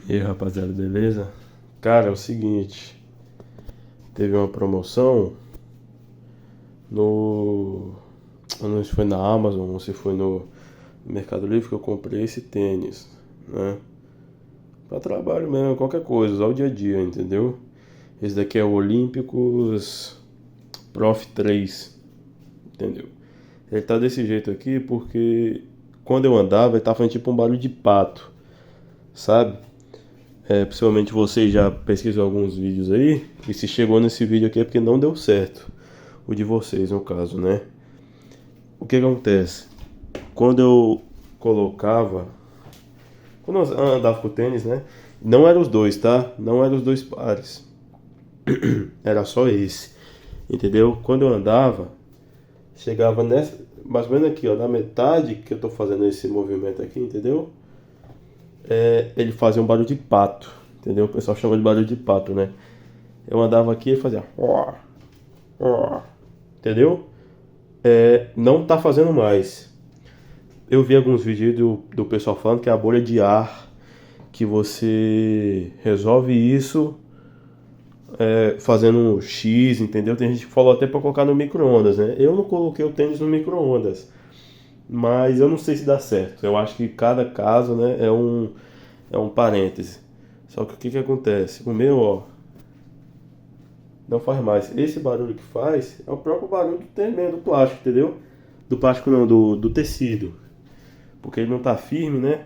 E aí, rapaziada, beleza? Cara, é o seguinte, teve uma promoção no. Eu não sei se foi na Amazon ou se foi no Mercado Livre que eu comprei esse tênis, né? Pra trabalho mesmo, qualquer coisa, usar o dia a dia, entendeu? Esse daqui é o Olímpicos Prof 3, entendeu? Ele tá desse jeito aqui porque quando eu andava ele tava fazendo tipo um barulho de pato, sabe? Possivelmente você já pesquisou alguns vídeos aí, e se chegou nesse vídeo aqui é porque não deu certo. O de vocês, no caso, né? O que acontece? Quando eu colocava. Quando eu andava com o tênis, né? Não eram os dois, tá? Não eram os dois pares. Era só esse. Entendeu? Quando eu andava, chegava nessa. Mais ou menos aqui, ó. Na metade que eu tô fazendo esse movimento aqui, entendeu? Ele fazia um barulho de pato. Entendeu? O pessoal chama de barulho de pato, né? Eu andava aqui e fazia. Entendeu? Não tá fazendo mais. Eu vi alguns vídeos do pessoal falando que é a bolha de ar, que você resolve isso fazendo um X, entendeu? Tem gente que falou até para colocar no micro-ondas, né? Eu não coloquei o tênis no micro-ondas, mas eu não sei se dá certo. Eu acho que cada caso, né, é um parêntese. Só que o que acontece? O meu, ó, não faz mais. Esse barulho que faz é o próprio barulho do tênis mesmo, do plástico, entendeu? Do plástico não, do tecido. Porque ele não tá firme, né?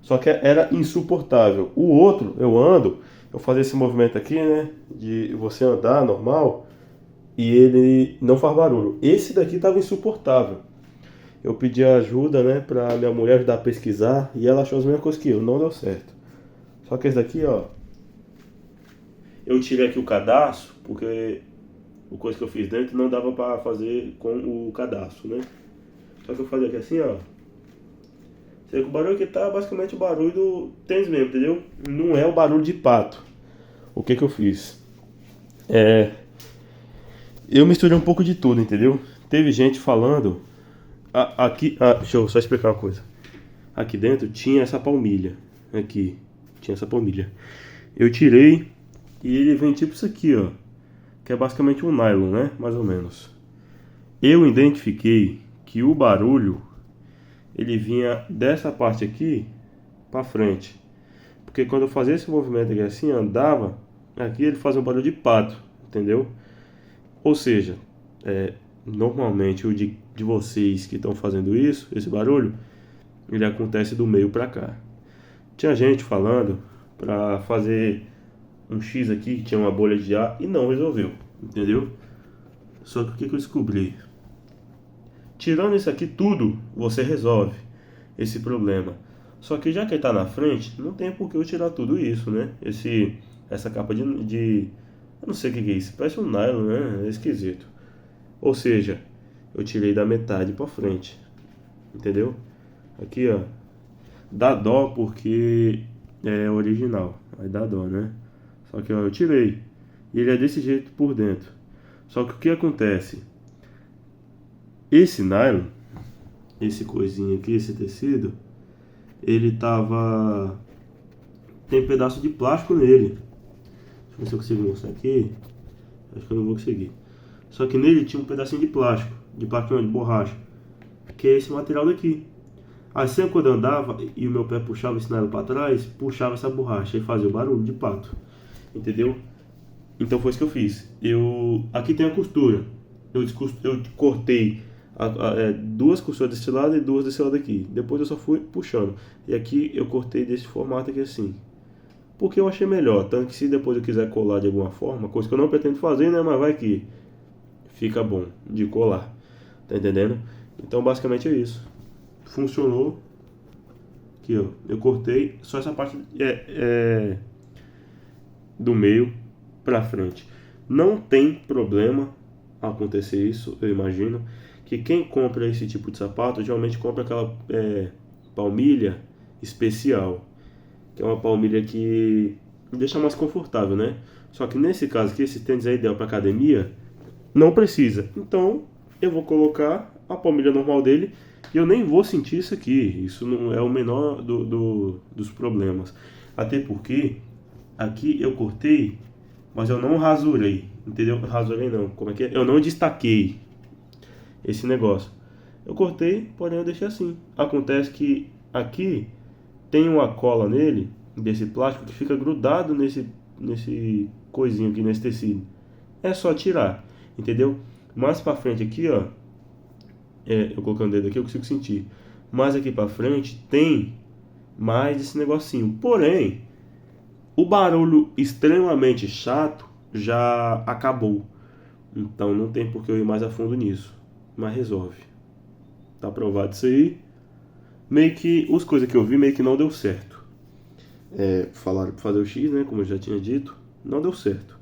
Só que era insuportável. O outro, eu ando, eu fazia esse movimento aqui, né? De você andar normal e ele não faz barulho. Esse daqui tava insuportável. Eu pedi ajuda, né, pra minha mulher ajudar a pesquisar e ela achou as mesmas coisas que eu, não deu certo. Só que esse daqui, ó, eu tirei aqui o cadastro, porque o coisa que eu fiz dentro não dava pra fazer com o cadastro, né? Só que eu fazia aqui assim, ó. Sei que o barulho que tá é basicamente o barulho do tênis mesmo, entendeu? Não é o barulho de pato. O que eu fiz? Eu misturei um pouco de tudo, entendeu? Teve gente falando. Aqui. Deixa eu só explicar uma coisa. Aqui dentro tinha essa palmilha. Aqui. Tinha essa palmilha. Eu tirei e ele vem tipo isso aqui, ó. Que é basicamente um nylon, né? Mais ou menos. Eu identifiquei que o barulho ele vinha dessa parte aqui pra frente. Porque quando eu fazia esse movimento aqui assim, andava, aqui ele fazia um barulho de pato, entendeu? Ou seja, normalmente o de vocês que estão fazendo isso, esse barulho, ele acontece do meio pra cá. Tinha gente falando pra fazer um X aqui que tinha uma bolha de ar e não resolveu, entendeu? Só que o que eu descobri? Tirando isso aqui tudo, você resolve esse problema. Só que já que ele tá na frente, não tem por que eu tirar tudo isso, né? Essa capa eu não sei o que é isso, parece um nylon, né? É esquisito. Ou seja, eu tirei da metade pra frente, entendeu? Aqui, ó, dá dó porque é original, aí dá dó, né? Só que ó, eu tirei e ele é desse jeito por dentro. Só que o que acontece? Esse nylon, esse coisinho aqui, esse tecido, ele tava tem um pedaço de plástico nele. Deixa eu ver se eu consigo mostrar aqui. Acho que eu não vou conseguir. Só que nele tinha um pedacinho de plástico não, de borracha, que é esse material daqui. Assim quando eu andava e o meu pé puxava esse nylon para trás, puxava essa borracha e fazia o barulho de pato, entendeu? Então foi isso que eu fiz. Aqui tem a costura. Eu cortei duas costuras desse lado e duas desse lado aqui. Depois eu só fui puxando. E aqui eu cortei desse formato aqui assim. Porque eu achei melhor. Tanto que se depois eu quiser colar de alguma forma, coisa que eu não pretendo fazer, né? Mas vai que fica bom de colar. Tá entendendo? Então basicamente é isso. Funcionou. Aqui ó. Eu cortei só essa parte do meio pra frente. Não tem problema acontecer isso, eu imagino. Que quem compra esse tipo de sapato geralmente compra aquela palmilha especial, que é uma palmilha que deixa mais confortável, né? Só que nesse caso aqui, esse tênis é ideal para academia, não precisa. Então eu vou colocar a palmilha normal dele Eu nem vou sentir isso aqui. Isso não é o menor dos problemas. Até porque aqui eu cortei, mas eu não rasurei. Entendeu? Rasurei não. Como é que é? Eu não destaquei esse negócio. Eu cortei, porém eu deixei assim. Acontece que aqui tem uma cola nele, desse plástico, que fica grudado nesse coisinho aqui, nesse tecido. É só tirar, entendeu? Mais pra frente aqui, ó, eu colocando o dedo aqui eu consigo sentir. Mais aqui pra frente tem mais esse negocinho. Porém, o barulho extremamente chato já acabou. Então não tem por que eu ir mais a fundo nisso. Mas resolve. Tá aprovado isso aí. Meio que as coisas que eu vi meio que não deu certo. Falaram pra fazer o X, né? Como eu já tinha dito. Não deu certo.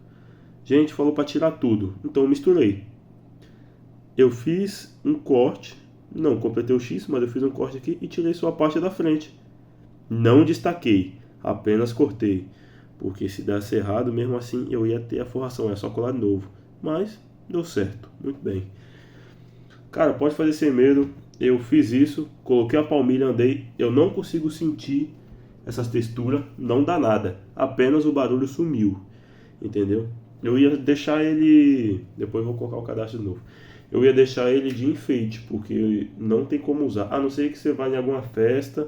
Gente, falou pra tirar tudo. Então eu misturei. Eu fiz um corte. Não completei o X, mas eu fiz um corte aqui e tirei só a parte da frente. Não destaquei. Apenas cortei. Porque se desse errado, mesmo assim eu ia ter a forração. É só colar de novo. Mas deu certo. Muito bem. Cara, pode fazer sem medo. Eu fiz isso, coloquei a palmilha, andei. Eu não consigo sentir essas texturas, não dá nada. Apenas o barulho sumiu. Entendeu? Eu ia deixar ele. Depois eu vou colocar o cadastro de novo. Eu ia deixar ele de enfeite, porque não tem como usar. A não ser que você vá em alguma festa,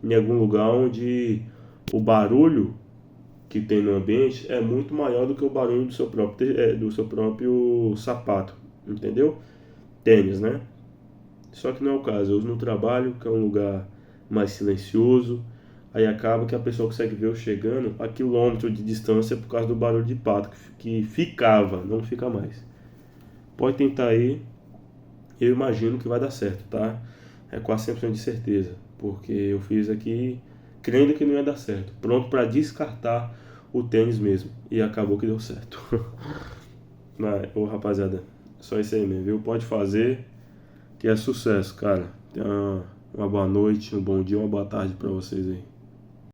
em algum lugar onde o barulho que tem no ambiente é muito maior do que o barulho do seu próprio sapato. Entendeu? Tênis, né? Só que não é o caso. Eu uso no trabalho, que é um lugar mais silencioso. Aí acaba que a pessoa consegue ver eu chegando a quilômetro de distância por causa do barulho de pato que ficava, não fica mais. Pode tentar aí. Eu imagino que vai dar certo, tá? É quase 100% de certeza. Porque eu fiz aqui crendo que não ia dar certo. Pronto para descartar o tênis mesmo. E acabou que deu certo. Mas, ô rapaziada, só isso aí mesmo, viu? Pode fazer. Que é sucesso, cara. Tenha uma boa noite, um bom dia, uma boa tarde pra vocês aí.